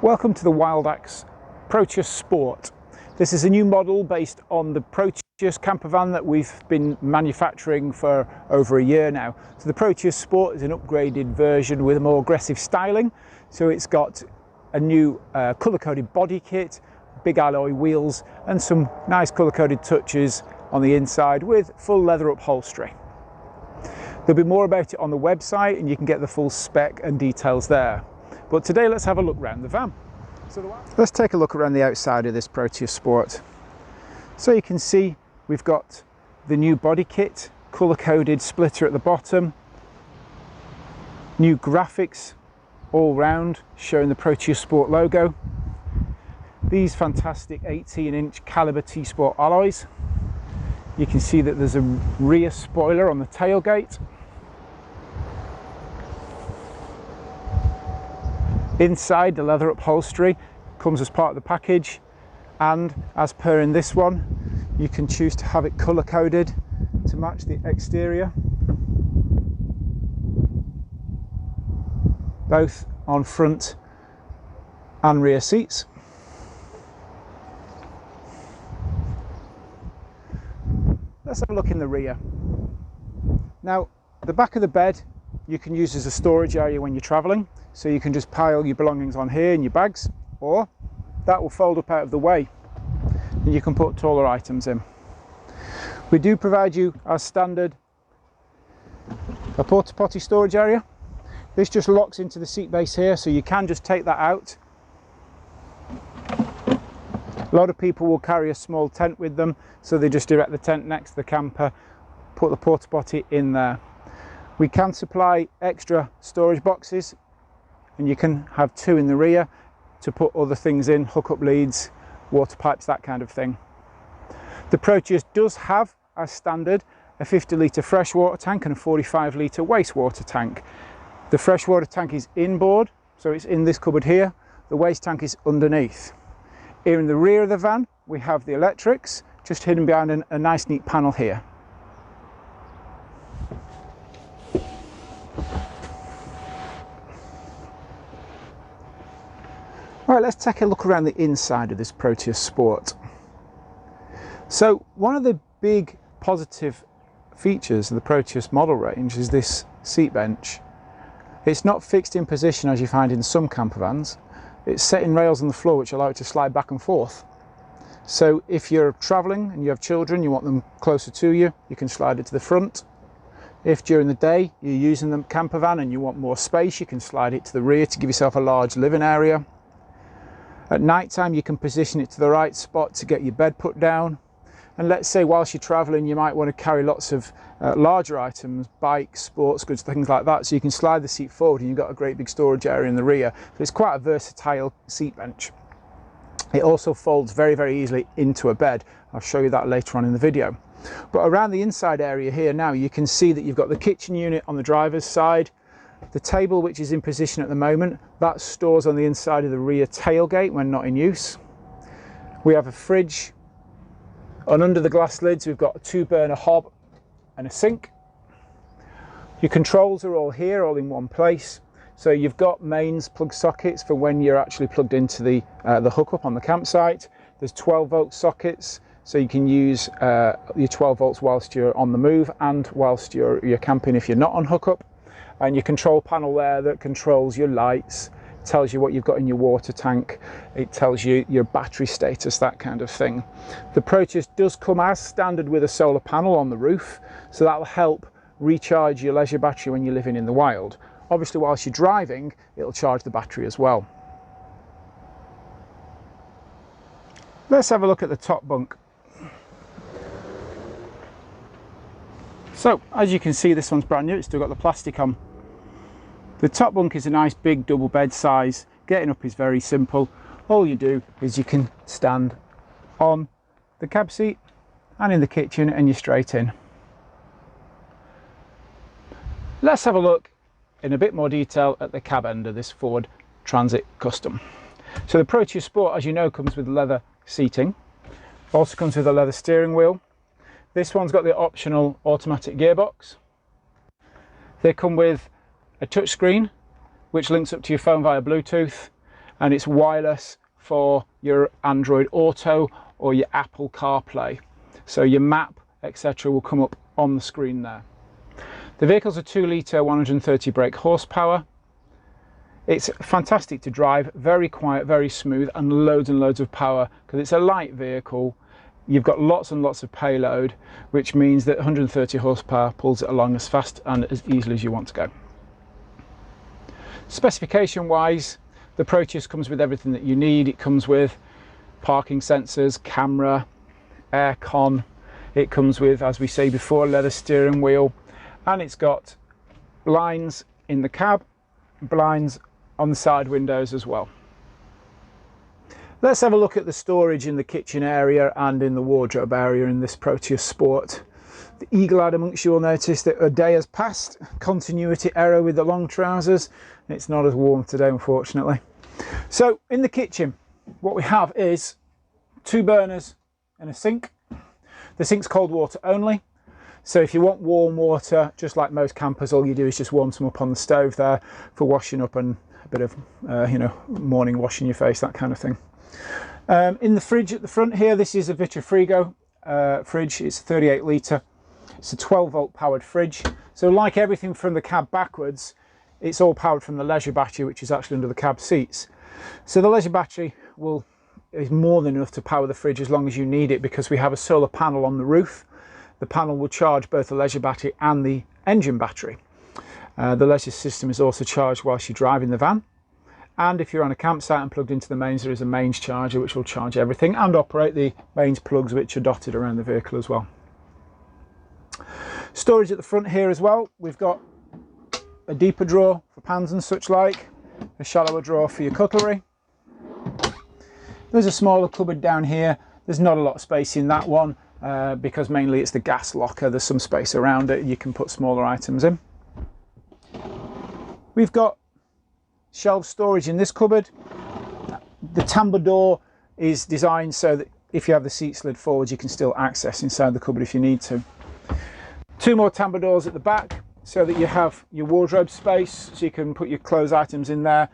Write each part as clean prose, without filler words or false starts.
Welcome to the Wildax Proteus Sport. This is a new model based on the Proteus campervan that we've been manufacturing for over a year now. So the Proteus Sport is an upgraded version with a more aggressive styling. So it's got a new colour-coded body kit, big alloy wheels and some nice colour-coded touches on the inside with full leather upholstery. There'll be more about it on the website and you can get the full spec and details there. But today let's have a look around the van. Let's take a look around the outside of this Proteus Sport. So you can see we've got the new body kit, colour-coded splitter at the bottom, new graphics all round showing the Proteus Sport logo, these fantastic 18-inch caliber T-Sport alloys. You can see that there's a rear spoiler on the tailgate. Inside, the leather upholstery comes as part of the package, and as per in this one, you can choose to have it colour coded to match the exterior, both on front and rear seats. Let's have a look in the rear. Now, the back of the bed you can use as a storage area when you're travelling. So you can just pile your belongings on here in your bags, or that will fold up out of the way and you can put taller items in. We do provide you, as standard, a porta potty storage area. This just locks into the seat base here, so you can just take that out. A lot of people will carry a small tent with them, so they just direct the tent next to the camper, put the porta potty in there. We can supply extra storage boxes, and you can have two in the rear to put other things in, hookup leads, water pipes, that kind of thing. The Proteus does have, as standard, a 50-litre freshwater tank and a 45-litre wastewater tank. The freshwater tank is inboard, so it's in this cupboard here. The waste tank is underneath. Here in the rear of the van, we have the electrics, just hidden behind a nice neat panel here. Right, let's take a look around the inside of this Proteus Sport. So one of the big positive features of the Proteus model range is this seat bench. It's not fixed in position as you find in some campervans. It's set in rails on the floor which allow it to slide back and forth. So if you're travelling and you have children, you want them closer to you, you can slide it to the front. If during the day you're using the campervan and you want more space, you can slide it to the rear to give yourself a large living area. At night time you can position it to the right spot to get your bed put down. And let's say whilst you're travelling you might want to carry lots of larger items, bikes, sports goods, things like that, so you can slide the seat forward and you've got a great big storage area in the rear. So it's quite a versatile seat bench. It also folds very, very easily into a bed. I'll show you that later on in the video. But around the inside area here now you can see that you've got the kitchen unit on the driver's side. The table, which is in position at the moment, that stores on the inside of the rear tailgate when not in use. We have a fridge, and under the glass lids we've got a 2-burner hob and a sink. Your controls are all here, all in one place. So you've got mains plug sockets for when you're actually plugged into the hookup on the campsite. There's 12-volt sockets, so you can use your 12 volts whilst you're on the move and whilst you're camping if you're not on hookup. And your control panel there that controls your lights, tells you what you've got in your water tank, it tells you your battery status, that kind of thing. The Proteus does come as standard with a solar panel on the roof, so that will help recharge your leisure battery when you're living in the wild. Obviously whilst you're driving, it'll charge the battery as well. Let's have a look at the top bunk. So as you can see, this one's brand new, it's still got the plastic on. The top bunk is a nice big double bed size. Getting up is very simple. All you do is you can stand on the cab seat and in the kitchen and you're straight in. Let's have a look in a bit more detail at the cab end of this Ford Transit Custom. So the Proteus Sport, as you know, comes with leather seating. Also comes with a leather steering wheel. This one's got the optional automatic gearbox. They come with a touchscreen which links up to your phone via Bluetooth, and it's wireless for your Android Auto or your Apple CarPlay. So your map, etc. will come up on the screen there. The vehicle's a 2-litre 130 brake horsepower. It's fantastic to drive, very quiet, very smooth, and loads of power because it's a light vehicle. You've got lots and lots of payload, which means that 130 horsepower pulls it along as fast and as easily as you want to go. Specification wise, the Proteus comes with everything that you need. It comes with parking sensors, camera, air con. It comes with, as we say before, leather steering wheel, and it's got blinds in the cab, blinds on the side windows as well. Let's have a look at the storage in the kitchen area and in the wardrobe area in this Proteus Sport. The eagle-eyed amongst you will notice that a day has passed. Continuity error with the long trousers. It's not as warm today, unfortunately. So in the kitchen, what we have is 2 burners and a sink. The sink's cold water only. So if you want warm water, just like most campers, all you do is just warm some up on the stove there for washing up and a bit of, morning washing your face, that kind of thing. In the fridge at the front here, this is a Vitrifrigo fridge. It's 38 litre. It's a 12-volt powered fridge. So like everything from the cab backwards, it's all powered from the leisure battery, which is actually under the cab seats. So the leisure battery is more than enough to power the fridge as long as you need it, because we have a solar panel on the roof. The panel will charge both the leisure battery and the engine battery. The leisure system is also charged whilst you're driving the van. And if you're on a campsite and plugged into the mains, there is a mains charger which will charge everything and operate the mains plugs which are dotted around the vehicle as well. Storage at the front here as well. We've got a deeper drawer for pans and such like, a shallower drawer for your cutlery. There's a smaller cupboard down here. There's not a lot of space in that one because mainly it's the gas locker. There's some space around it. You can put smaller items in. We've got shelf storage in this cupboard. The tambour door is designed so that if you have the seat slid forward, you can still access inside the cupboard if you need to. 2 more tambour doors at the back so that you have your wardrobe space, so you can put your clothes items in there.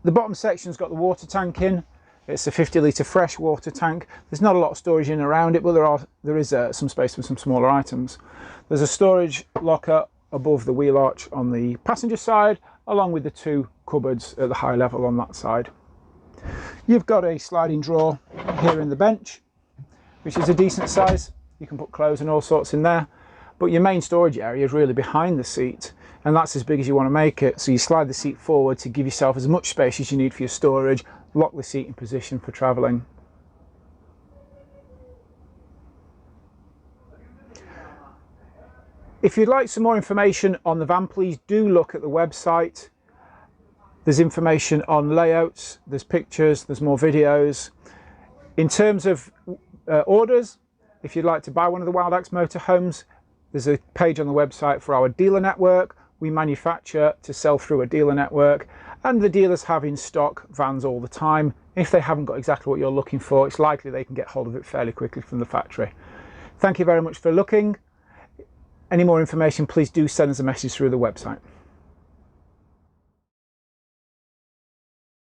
The bottom section's got the water tank in. It's a 50 litre fresh water tank. There's not a lot of storage in and around it, but there is some space for some smaller items. There's a storage locker above the wheel arch on the passenger side, along with the 2 cupboards at the high level on that side. You've got a sliding drawer here in the bench, which is a decent size. You can put clothes and all sorts in there, but your main storage area is really behind the seat, and that's as big as you want to make it. So you slide the seat forward to give yourself as much space as you need for your storage, lock the seat in position for travelling. If you'd like some more information on the van, please do look at the website. There's information on layouts, there's pictures, there's more videos. In terms of orders, if you'd like to buy one of the Wildax motorhomes, there's a page on the website for our dealer network. We manufacture to sell through a dealer network, and the dealers have in stock vans all the time. If they haven't got exactly what you're looking for, it's likely they can get hold of it fairly quickly from the factory. Thank you very much for looking. Any more information, please do send us a message through the website.